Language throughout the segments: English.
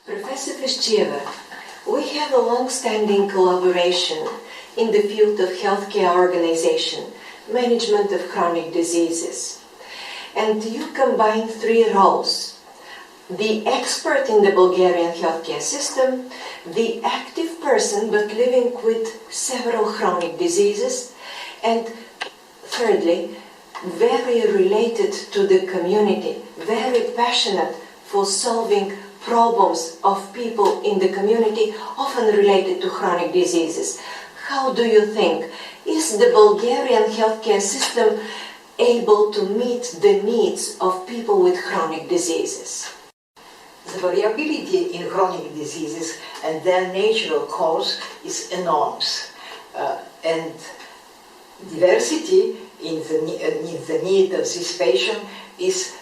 Professor Fishcheva, we have a long-standing collaboration in the field of healthcare organization, management of chronic diseases. And you combine three roles: the expert in the Bulgarian healthcare system, the active person but living with several chronic diseases, and thirdly, very related to the community, very passionate for solving problems of people in the community, often related to chronic diseases. How do you think, is the Bulgarian healthcare system able to meet the needs of people with chronic diseases? The variability in chronic diseases and their natural cause is enormous, and diversity in the need of this patient is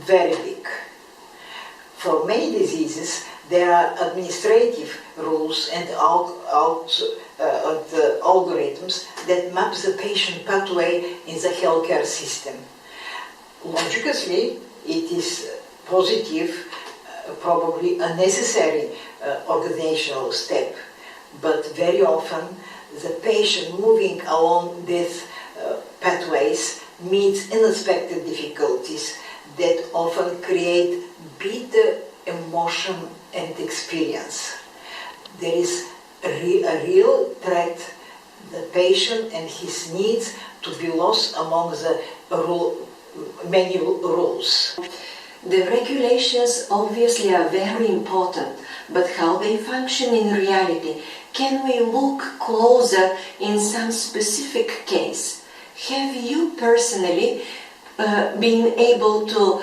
very big. For many diseases, there are administrative rules and algorithms that map the patient pathway in the healthcare system. Logically, it is positive, probably a necessary organizational step, but very often the patient moving along these pathways meets unexpected difficulties that often create bitter emotion and experience. There is a real threat, the patient and his needs to be lost among the many rules. The regulations obviously are very important, but how they function in reality? Can we look closer in some specific case? Have you personally been able to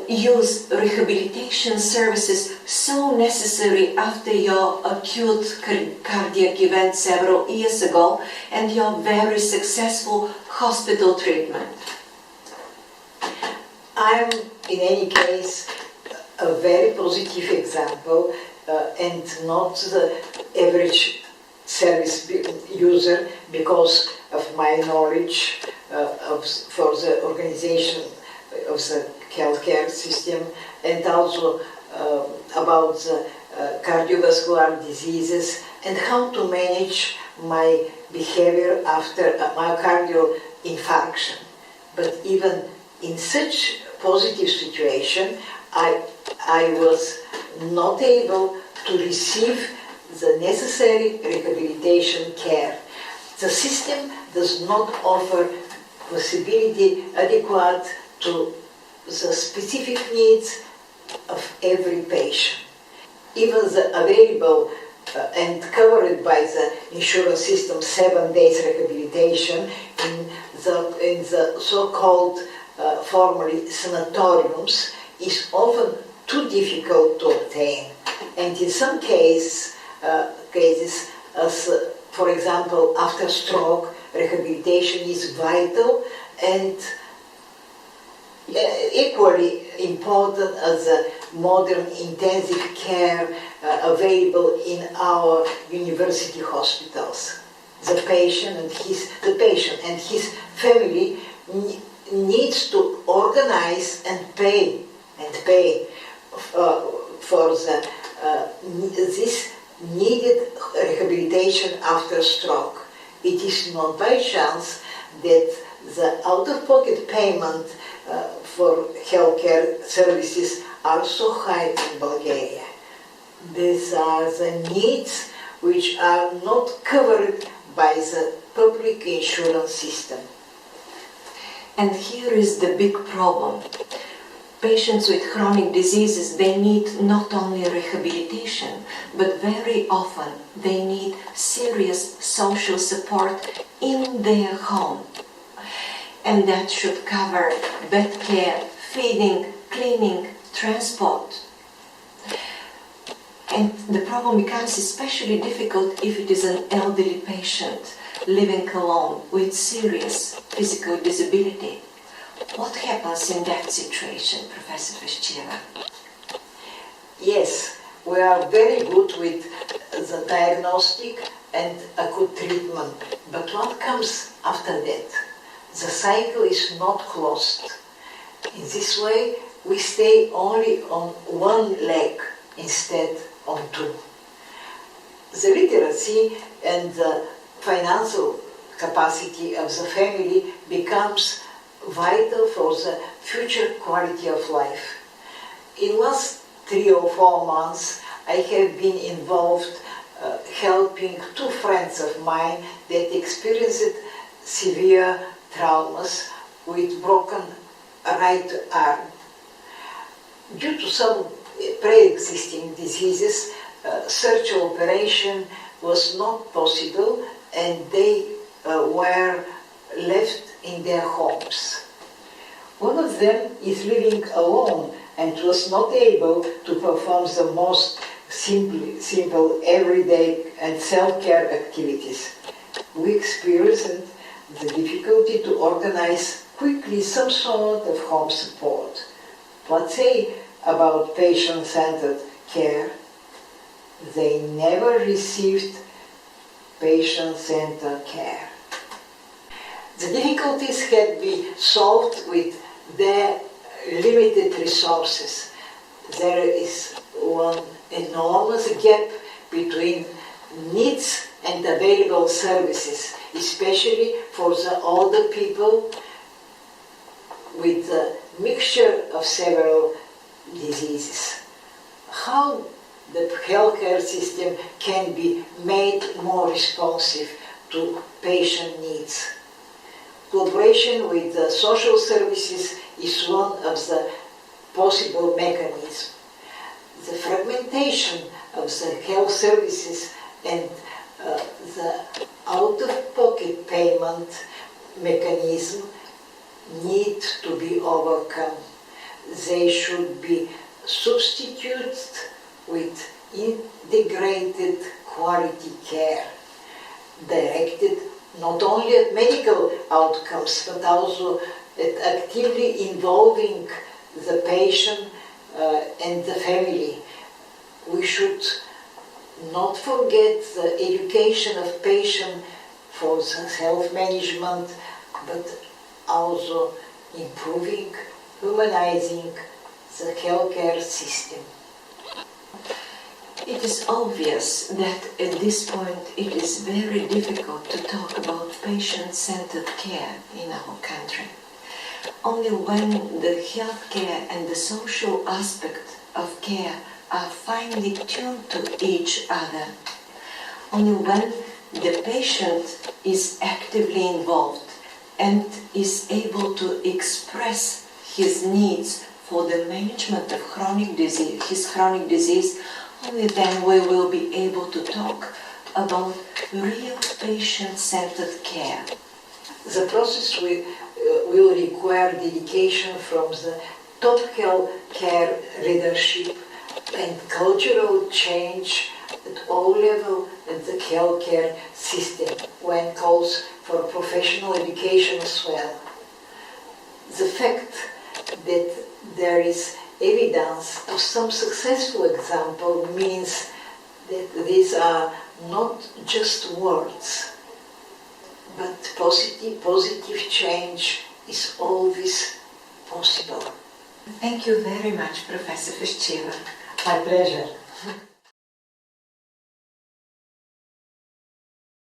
use rehabilitation services so necessary after your acute cardiac event several years ago and your very successful hospital treatment? I'm, in any case, a very positive example and not the average service user because of my knowledge for the organization of the healthcare system and also about the cardiovascular diseases and how to manage my behavior after a myocardial infarction. But even in such positive situation, I was not able to receive the necessary rehabilitation care. The system does not offer possibility adequate to the specific needs of every patient. Even the available and covered by the insurance system 7 days rehabilitation in the so-called formerly sanatoriums is often too difficult to obtain, and in some cases, as for example after stroke, rehabilitation is vital and equally important as the modern intensive care available in our university hospitals. The patient and his family needs to organize and pay for this needed rehabilitation after stroke. It is not by chance that the out-of-pocket payment for healthcare services are so high in Bulgaria. These are the needs which are not covered by the public insurance system. And here is the big problem. Patients with chronic diseases, they need not only rehabilitation, but very often they need serious social support in their home. And that should cover bed care, feeding, cleaning, transport. And the problem becomes especially difficult if it is an elderly patient living alone with serious physical disability. What happens in that situation, Professor Fishcheva? Yes, we are very good with the diagnostic and acute treatment, but what comes after that? The cycle is not closed. In this way, we stay only on one leg instead on 2. The literacy and the financial capacity of the family becomes vital for the future quality of life. In last 3 or 4 months, I have been involved helping 2 friends of mine that experienced severe traumas with broken right arm. Due to some pre-existing diseases, surgical operation was not possible and they were left in their homes. One of them is living alone and was not able to perform the most simple everyday and self-care activities. We experienced the difficulty to organize quickly some sort of home support. What say about patient-centered care? They never received patient-centered care. The difficulties had been solved with their limited resources. There is one enormous gap between needs and available services, especially for the older people with a mixture of several diseases. How the healthcare system can be made more responsive to patient needs? Collaboration with the social services is one of the possible mechanisms. The fragmentation of the health services and the out-of-pocket payment mechanism need to be overcome. They should be substituted with integrated quality care, directed not only at medical outcomes, but also at actively involving the patient and the family. We should not forget the education of patient for the self-management, but also improving, humanizing the healthcare system. It is obvious that at this point it is very difficult to talk about patient-centered care in our country. Only when the healthcare and the social aspect of care are finely tuned to each other, only when the patient is actively involved and is able to express his needs for the management of his chronic disease, only then we will be able to talk about real patient-centered care. The process will require dedication from the top healthcare leadership and cultural change at all levels of the healthcare system, when calls for professional education as well. The fact that there is evidence of some successful example means that these are not just words, but positive change is always possible. Thank you very much, Professor Fischeva. My pleasure.